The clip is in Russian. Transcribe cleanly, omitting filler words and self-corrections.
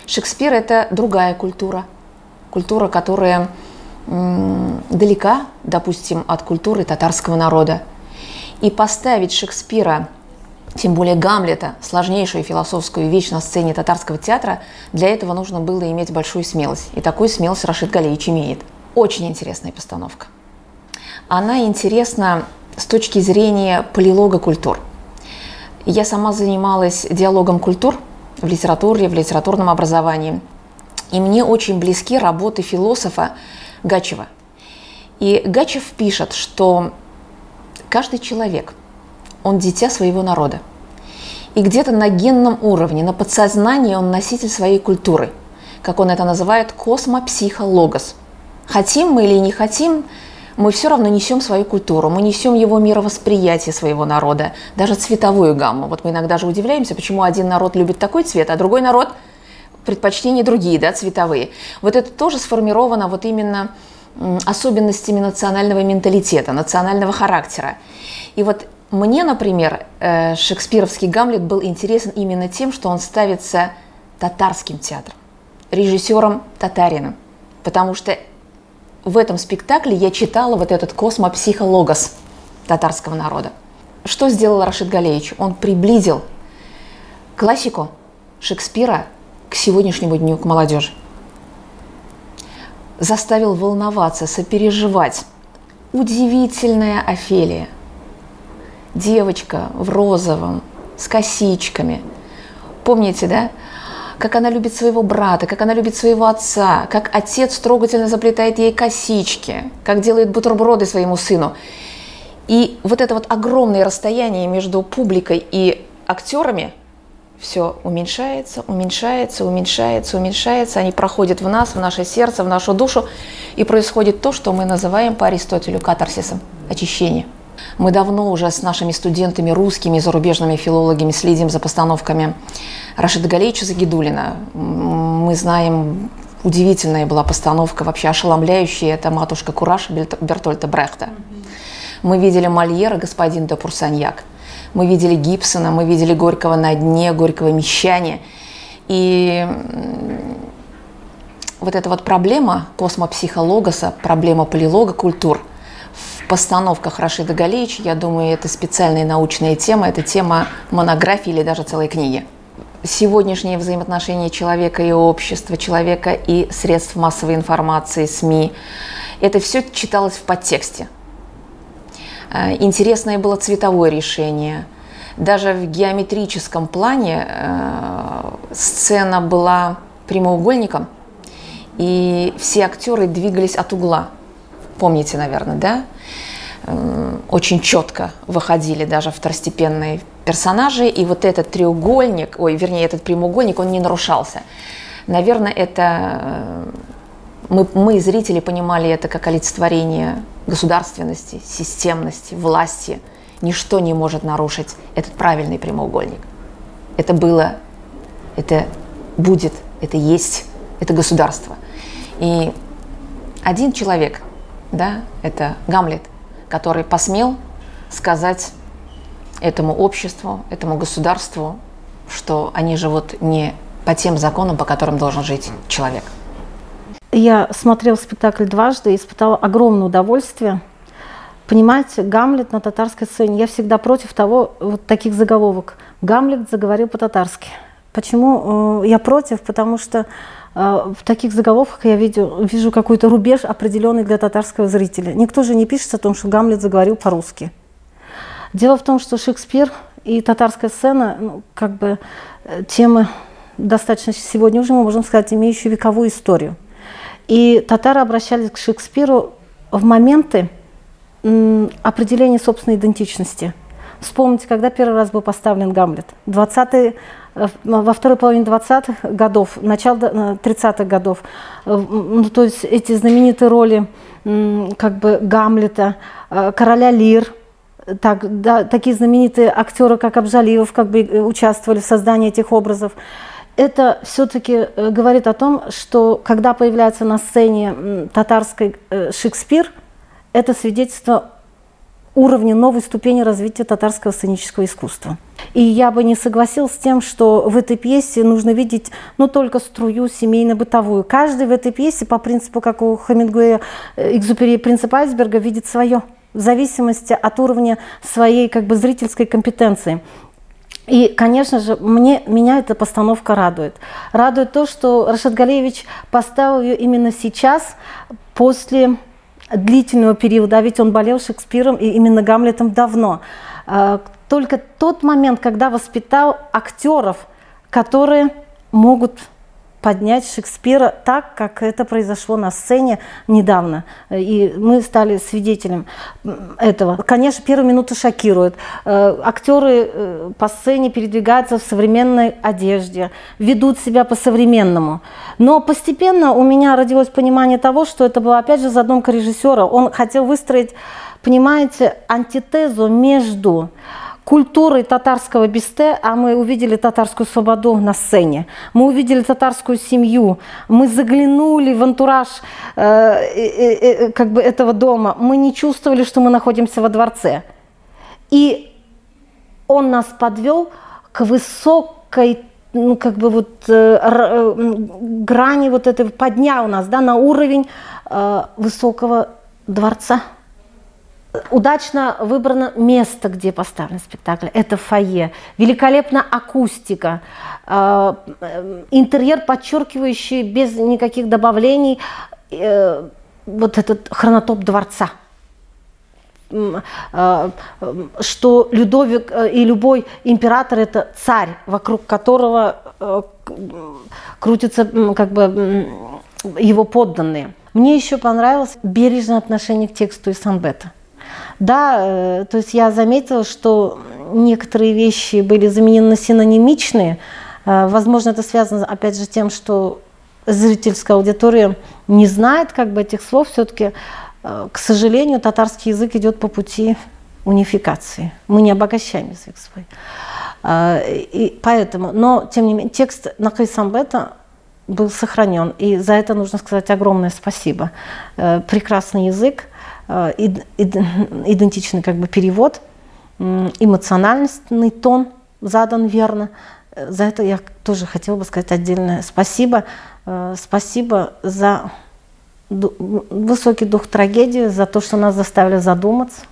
Шекспир – это другая культура. Культура, которая далека, допустим, от культуры татарского народа. И поставить Шекспира, тем более Гамлета, сложнейшую философскую вещь на сцене татарского театра, для этого нужно было иметь большую смелость. И такую смелость Рашид Галеевич имеет. Очень интересная постановка. Она интересна с точки зрения полилога культур. Я сама занималась диалогом культур в литературе, в литературном образовании. И мне очень близки работы философа Гачева. И Гачев пишет, что каждый человек, он дитя своего народа. И где-то на генном уровне, на подсознании он носитель своей культуры. Как он это называет, космопсихологос. Хотим мы или не хотим, мы все равно несем свою культуру, мы несем его мировосприятие своего народа, даже цветовую гамму. Вот мы иногда же удивляемся, почему один народ любит такой цвет, а другой народ предпочтения другие, да, цветовые. Вот это тоже сформировано вот именно особенностями национального менталитета, национального характера. И вот мне, например, шекспировский Гамлет был интересен именно тем, что он ставится татарским театром, режиссером татарином, потому что в этом спектакле я читала вот этот космопсихологос татарского народа. Что сделал Рашид Галеевич? Он приблизил классику Шекспира к сегодняшнему дню, к молодежи. Заставил волноваться, сопереживать. Удивительная Офелия. Девочка в розовом, с косичками. Помните, да? Как она любит своего брата, как она любит своего отца, как отец трогательно заплетает ей косички, как делает бутерброды своему сыну. И вот это вот огромное расстояние между публикой и актерами все уменьшается, уменьшается, уменьшается, уменьшается. Они проходят в нас, в наше сердце, в нашу душу. И происходит то, что мы называем по Аристотелю катарсисом, очищение. Мы давно уже с нашими студентами, русскими, зарубежными филологами следим за постановками Рашида Галеевича Загидуллина. Мы знаем, удивительная была постановка, вообще ошеломляющая. Это «Матушка Кураж» Бертольта Брехта. Мы видели Мольера «Господин де Пурсаньяк». Мы видели Гибсона, мы видели Горького на дне, Горького «Мещане». И вот эта вот проблема космопсихологоса, проблема полилога культур в постановках Рашида Галеевича, я думаю, это специальная научная тема, это тема монографии или даже целой книги. Сегодняшние взаимоотношения человека и общества, человека и средств массовой информации, СМИ, это все читалось в подтексте. Интересное было цветовое решение. Даже в геометрическом плане сцена была прямоугольником, и все актеры двигались от угла. Помните, наверное, да? Очень четко выходили даже второстепенные персонажи, и вот этот треугольник, этот прямоугольник, он не нарушался. Наверное, это мы, зрители, понимали это как олицетворение государственности, системности, власти. Ничто не может нарушить этот правильный прямоугольник. Это было, это будет, это есть, это государство. И один человек, да, это Гамлет, который посмел сказать этому обществу, этому государству, что они живут не по тем законам, по которым должен жить человек. Я смотрела спектакль дважды и испытала огромное удовольствие. Понимаете, Гамлет на татарской сцене. Я всегда против того, вот таких заголовок. Гамлет заговорил по-татарски. Почему я против? Потому что в таких заголовках я вижу какой-то рубеж, определенный для татарского зрителя. Никто же не пишет о том, что Гамлет заговорил по-русски. Дело в том, что Шекспир и татарская сцена, как бы темы достаточно сегодня уже, мы можем сказать, имеющие вековую историю. И татары обращались к Шекспиру в моменты определения собственной идентичности. Вспомните, когда первый раз был поставлен Гамлет. Во второй половине 20-х годов, начало 30-х годов. То есть эти знаменитые роли как бы Гамлета, короля Лир, такие знаменитые актеры, как Абжалиев, как бы участвовали в создании этих образов. Это все-таки говорит о том, что когда появляется на сцене татарский Шекспир, это свидетельство уровне, новой ступени развития татарского сценического искусства. И я бы не согласилась с тем, что в этой пьесе нужно видеть, ну, только струю семейно-бытовую. Каждый в этой пьесе, по принципу, как у Хемингуэя, Экзюпери, принцип айсберга, видит свое, в зависимости от уровня своей, как бы, зрительской компетенции. И, конечно же, меня эта постановка радует. Радует то, что Рашид Галиевич поставил ее именно сейчас, после длительного периода, а ведь он болел Шекспиром и именно Гамлетом давно. Только тот момент, когда воспитал актеров, которые могут поднять Шекспира так, как это произошло на сцене недавно. И мы стали свидетелем этого. Конечно, первые минуты шокируют. Актеры по сцене передвигаются в современной одежде, ведут себя по-современному. Но постепенно у меня родилось понимание того, что это была, опять же, задумка режиссера. Он хотел выстроить, понимаете, антитезу между культурой татарского бесте, а мы увидели татарскую слободу на сцене, мы увидели татарскую семью, мы заглянули в антураж как бы этого дома, мы не чувствовали, что мы находимся во дворце. И он нас подвел к высокой, ну, как бы вот грани вот этой, поднял нас, да, на уровень высокого дворца. Удачно выбрано место, где поставлен спектакль. Это фойе. Великолепна акустика. Интерьер, подчеркивающий без никаких добавлений вот этот хронотоп дворца. Что Людовик и любой император – это царь, вокруг которого крутятся, как бы, его подданные. Мне еще понравилось бережное отношение к тексту Эйсенбета. Да, то есть я заметила, что некоторые вещи были заменены на синонимичные. Возможно, это связано, опять же, с тем, что зрительская аудитория не знает, как бы, этих слов. Все-таки, к сожалению, татарский язык идет по пути унификации. Мы не обогащаем язык свой. И поэтому, но, тем не менее, текст Эйсенбета был сохранен. И за это нужно сказать огромное спасибо. Прекрасный язык. Идентичный, как бы, перевод, эмоциональный тон задан верно. За это я тоже хотела бы сказать отдельное спасибо. Спасибо за высокий дух трагедии, за то, что нас заставили задуматься.